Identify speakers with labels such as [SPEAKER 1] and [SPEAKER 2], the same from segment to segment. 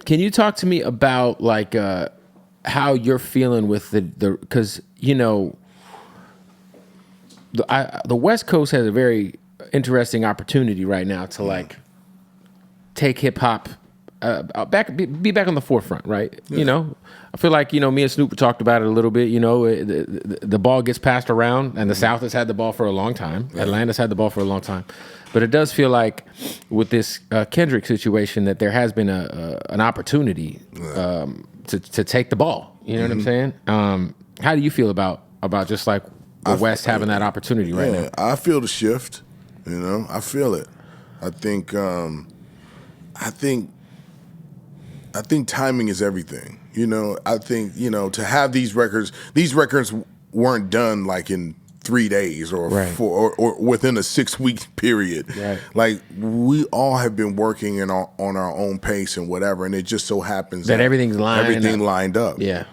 [SPEAKER 1] Can you talk to me about like how you're feeling with the because you know the West Coast has a very interesting opportunity right now to like take hip hop be back on the forefront, right? Yeah. You know, I feel like, you know, me and Snoop talked about it a little bit. You know, the ball gets passed around, and the South has had the ball for a long time. Right. Atlanta's had the ball for a long time. But it does feel like with this Kendrick situation that there has been an opportunity to take the ball. You know what I'm saying? How do you feel about just like the West having that opportunity right now?
[SPEAKER 2] I feel the shift. You know, I feel it. I think timing is everything. You know, I think, you know, to have these records weren't done like in 3 days or right. or within a 6-week period. Right. Like we all have been working on our own pace and whatever, and it just so happens that everything lined up. Yeah.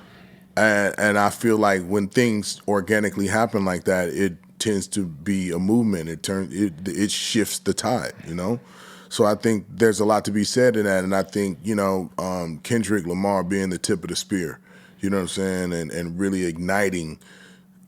[SPEAKER 2] And I feel like when things organically happen like that, it tends to be a movement. It shifts the tide, you know? So I think there's a lot to be said in that, and I think, you know, Kendrick Lamar being the tip of the spear, you know what I'm saying, and really igniting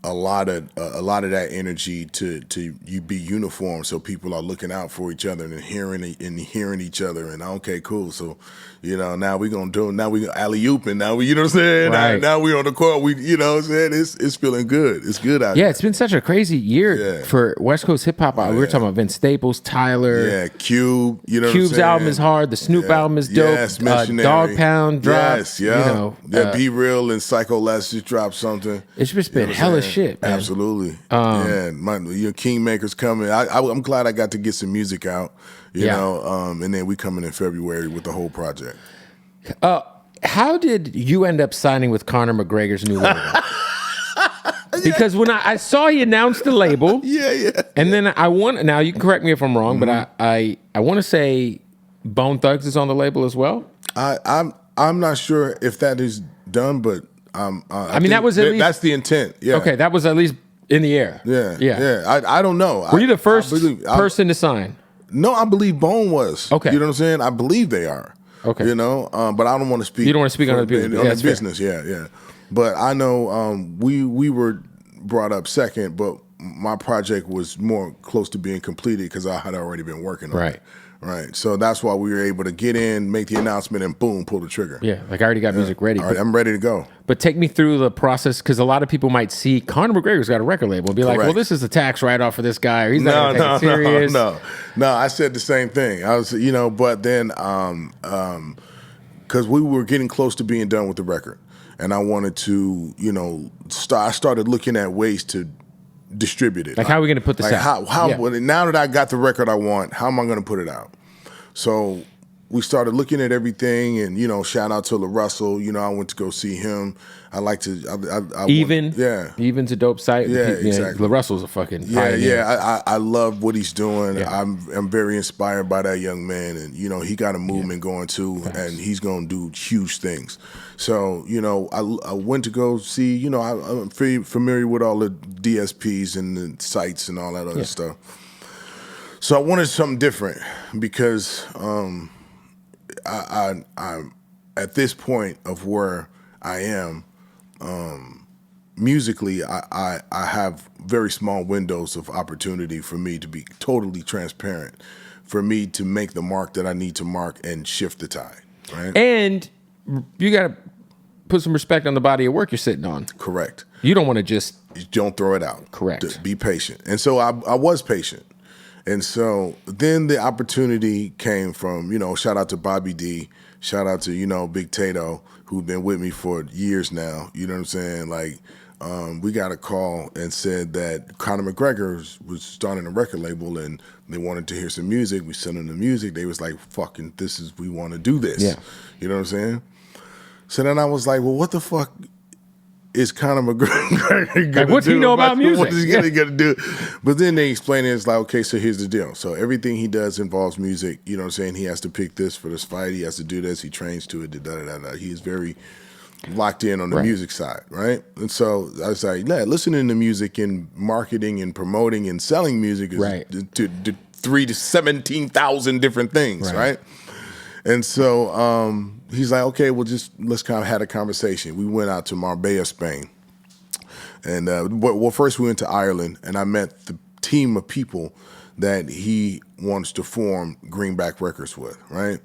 [SPEAKER 2] a lot of that energy to you be uniform, so people are looking out for each other and hearing each other, and okay, cool. So, you know, now we alley-oop, and now we, you know what I'm saying? Right. Now we on the court. We, you know what I'm saying? It's feeling good. It's good out there.
[SPEAKER 1] Yeah, it's been such a crazy year for West Coast hip hop. We were talking about Vince Staples, Tyler.
[SPEAKER 2] Yeah, Cube. You know,
[SPEAKER 1] Cube's album is hard. The Snoop album is dope.
[SPEAKER 2] Yes, Missionary.
[SPEAKER 1] Dog Pound dropped.
[SPEAKER 2] Yes, yeah. You know, Be Real and Psycho Last just dropped something.
[SPEAKER 1] It's just been hella shit, man.
[SPEAKER 2] Absolutely. Your Kingmaker's coming. I'm glad I got to get some music out. You know, and then we coming in February with the whole project.
[SPEAKER 1] How did you end up signing with Conor McGregor's new label? Because when I saw he announced the label, and then now you can correct me if I'm wrong, but I want to say Bone Thugs is on the label as well.
[SPEAKER 2] I'm not sure if that is done, but
[SPEAKER 1] I mean that was at least
[SPEAKER 2] that's the intent. Yeah.
[SPEAKER 1] Okay, that was at least in the air.
[SPEAKER 2] Yeah. I don't know.
[SPEAKER 1] Were you the first person to sign?
[SPEAKER 2] No, I believe Bone was. Okay. You know what I'm saying? I believe they are. Okay. You know, but I don't want to speak.
[SPEAKER 1] You don't want to speak on the business.
[SPEAKER 2] Yeah. But I know we were brought up second, but my project was more close to being completed because I had already been working on it. Right. So that's why we were able to get in, make the announcement, and boom, pull the trigger.
[SPEAKER 1] Yeah, like I already got music ready.
[SPEAKER 2] All right, I'm ready to go.
[SPEAKER 1] But take me through the process, because a lot of people might see Conor McGregor's got a record label and be like, well, this is a tax write-off for this guy, or he's not going to take it serious.
[SPEAKER 2] No, I said the same thing. I was, you know, but then, because we were getting close to being done with the record, and I wanted to, you know, I started looking at ways to distribute it.
[SPEAKER 1] Like, how are we going to put this out?
[SPEAKER 2] Now that I got the record I want, how am I going to put it out? So we started looking at everything, and, you know, shout out to LaRussell. You know, I went to go see him. I like to
[SPEAKER 1] Even's a dope site.
[SPEAKER 2] Yeah, exactly.
[SPEAKER 1] LaRussell's a fucking pioneer.
[SPEAKER 2] I love what he's doing. Yeah. I'm very inspired by that young man, and, you know, he got a movement going too. Thanks. And he's gonna do huge things. So, you know, I went to go see. You know, I'm familiar with all the DSPs and the sites and all that other stuff. So I wanted something different because I'm at this point of where I am. Musically, I have very small windows of opportunity for me to be totally transparent, for me to make the mark that I need to mark and shift the tide. Right?
[SPEAKER 1] And you got to put some respect on the body of work you're sitting on.
[SPEAKER 2] Correct.
[SPEAKER 1] You don't want to just...
[SPEAKER 2] Don't throw it out.
[SPEAKER 1] Correct.
[SPEAKER 2] Be patient. And so I was patient. And so then the opportunity came from, you know, shout out to Bobby D, shout out to, you know, Big Tato, who've been with me for years now. You know what I'm saying? Like, we got a call and said that Conor McGregor was starting a record label and they wanted to hear some music. We sent them the music. They was like, fucking, we want to do this. Yeah. You know what I'm saying? So then I was like, well, what the fuck is Conor McGregor gonna
[SPEAKER 1] like, what's he know about music?
[SPEAKER 2] What is he gonna do? But then they explain it. It's like, okay, so here's the deal. So everything he does involves music. You know what I'm saying? He has to pick this for this fight. He has to do this. He trains to it. He is very locked in on the music side, right? And so I was like, listening to music and marketing and promoting and selling music is to 3 to 17,000 different things, right? And so he's like, okay, well, let's kind of have a conversation. We went out to Marbella, Spain. And well, first we went to Ireland, and I met the team of people that he wants to form Greenback Records with, right?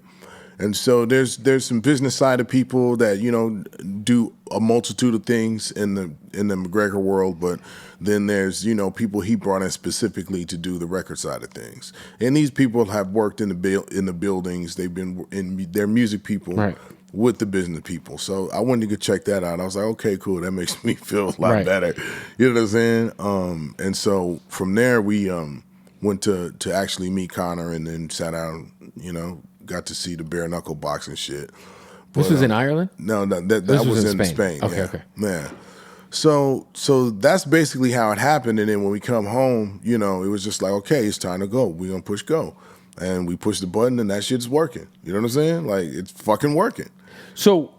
[SPEAKER 2] And so there's some business side of people that, you know, do a multitude of things in the McGregor world, but then there's, you know, people he brought in specifically to do the record side of things. And these people have worked in the buildings. They've been they're music people. Right. With the business people. So I wanted to go check that out. I was like, okay, cool. That makes me feel a lot better. You know what I'm saying? And so from there, we went to actually meet Connor, and then sat down, you know, got to see the bare knuckle boxing shit. But,
[SPEAKER 1] this was in Ireland?
[SPEAKER 2] No, that was in Spain.
[SPEAKER 1] Okay,
[SPEAKER 2] yeah.
[SPEAKER 1] okay.
[SPEAKER 2] Yeah. So that's basically how it happened. And then when we come home, you know, it was just like, okay, it's time to go. We're going to push go. And we push the button, and that shit's working. You know what I'm saying? Like, it's fucking working.
[SPEAKER 1] So,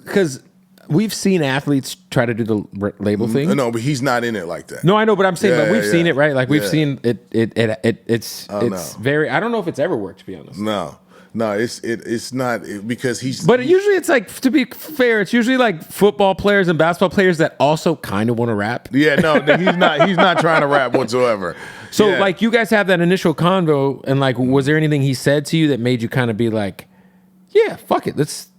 [SPEAKER 1] because we've seen athletes try to do the label thing.
[SPEAKER 2] No, but he's not in it like that.
[SPEAKER 1] No, I know, but I'm saying, but we've seen it, right? Like, we've seen it. It's very. I don't know if it's ever worked, to be honest.
[SPEAKER 2] No, it's not because he's.
[SPEAKER 1] But usually, it's like, to be fair, it's usually like football players and basketball players that also kind of want to rap.
[SPEAKER 2] Yeah, no, he's not. He's not trying to rap whatsoever.
[SPEAKER 1] So, like, you guys have that initial convo, and like, was there anything he said to you that made you kind of be like, yeah, fuck it, let's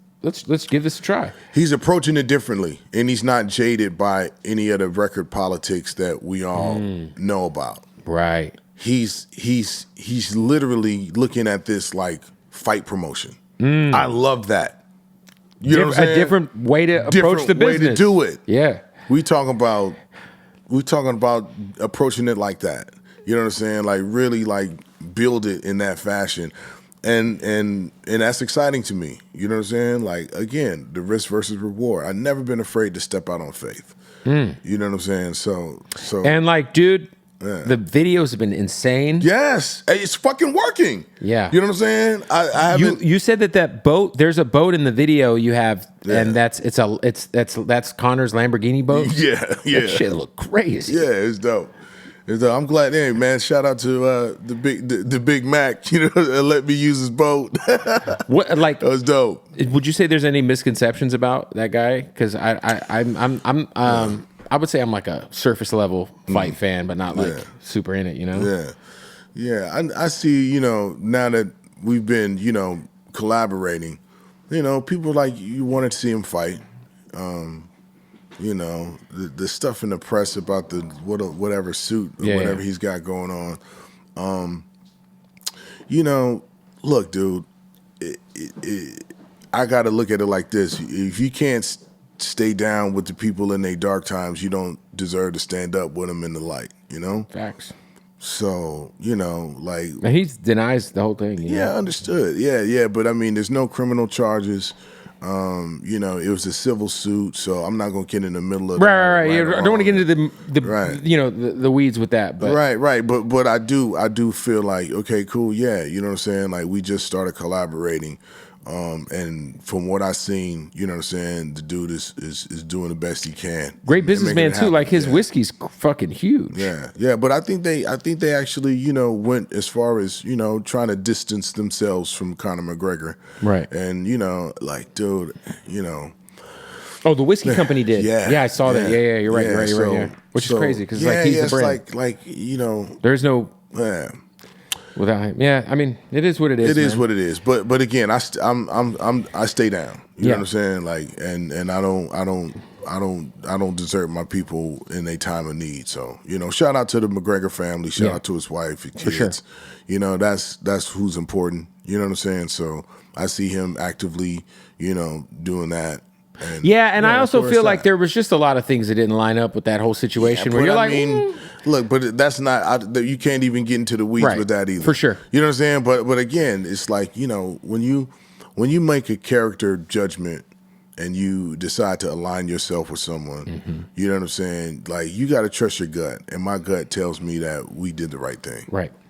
[SPEAKER 1] give this a try?
[SPEAKER 2] He's approaching it differently, and he's not jaded by any of the record politics that we all know about.
[SPEAKER 1] Right.
[SPEAKER 2] He's literally looking at this like fight promotion. I love that. You know what I'm saying?
[SPEAKER 1] A different way to approach the business.
[SPEAKER 2] Way to do it.
[SPEAKER 1] Yeah.
[SPEAKER 2] We talking about approaching it like that. You know what I'm saying? Like, really, like, build it in that fashion. And that's exciting to me. You know what I'm saying? Like, again, the risk versus reward. I've never been afraid to step out on faith. You know what I'm saying? So
[SPEAKER 1] and like, dude, the videos have been insane.
[SPEAKER 2] Yes, it's fucking working.
[SPEAKER 1] Yeah,
[SPEAKER 2] you know what I'm saying? I haven't.
[SPEAKER 1] You said that boat. There's a boat in the video you have, and that's Connor's Lamborghini boat.
[SPEAKER 2] Yeah.
[SPEAKER 1] That shit look crazy.
[SPEAKER 2] Yeah, it's dope. I'm glad. Hey, man! Shout out to the Big Mac. You know, let me use his boat.
[SPEAKER 1] What, like, that
[SPEAKER 2] was dope.
[SPEAKER 1] Would you say there's any misconceptions about that guy? Because I would say I'm like a surface level fight fan, but not like super in it. You know?
[SPEAKER 2] Yeah. I see. You know, now that we've been, you know, collaborating, you know, people like you wanted to see him fight. You know, the stuff in the press about the whatever suit or whatever he's got going on. You know, look, dude, I got to look at it like this. If you can't stay down with the people in their dark times, you don't deserve to stand up with them in the light, you know?
[SPEAKER 1] Facts.
[SPEAKER 2] So, you know, like...
[SPEAKER 1] And he denies the whole thing.
[SPEAKER 2] Yeah, understood. Yeah. But, I mean, there's no criminal charges. You know, it was a civil suit, so I'm not going to get in the middle of
[SPEAKER 1] right. I don't want to get into the you know, the weeds with that. But
[SPEAKER 2] right. But I do feel like, okay, cool, yeah, you know what I'm saying? Like, we just started collaborating, and from what I've seen, you know what I'm saying, the dude is doing the best he can.
[SPEAKER 1] Great businessman too. Like, his whiskey's fucking huge.
[SPEAKER 2] Yeah. But I think they actually, you know, went as far as, you know, trying to distance themselves from Conor McGregor.
[SPEAKER 1] Right.
[SPEAKER 2] And, you know, like, dude, you know.
[SPEAKER 1] Oh, the whiskey company did.
[SPEAKER 2] Yeah,
[SPEAKER 1] I saw that. Yeah, you're right. You're right. Which is crazy because like he's the brand.
[SPEAKER 2] Like you know,
[SPEAKER 1] there's no. Without him, I mean, it is what it is.
[SPEAKER 2] It is what it is. But again, I stay down. You know what I'm saying? Like, and I don't desert my people in a time of need. So, you know, shout out to the McGregor family. Shout out to his wife, his kids. For sure. You know, that's who's important. You know what I'm saying? So I see him actively, you know, doing that. And,
[SPEAKER 1] I also feel like there was just a lot of things that didn't line up with that whole situation where you're
[SPEAKER 2] look, but that's not, you can't even get into the weeds with that either.
[SPEAKER 1] For sure.
[SPEAKER 2] You know what I'm saying? But again, it's like, you know, when you make a character judgment and you decide to align yourself with someone, you know what I'm saying? Like, you got to trust your gut. And my gut tells me that we did the right thing.
[SPEAKER 1] Right.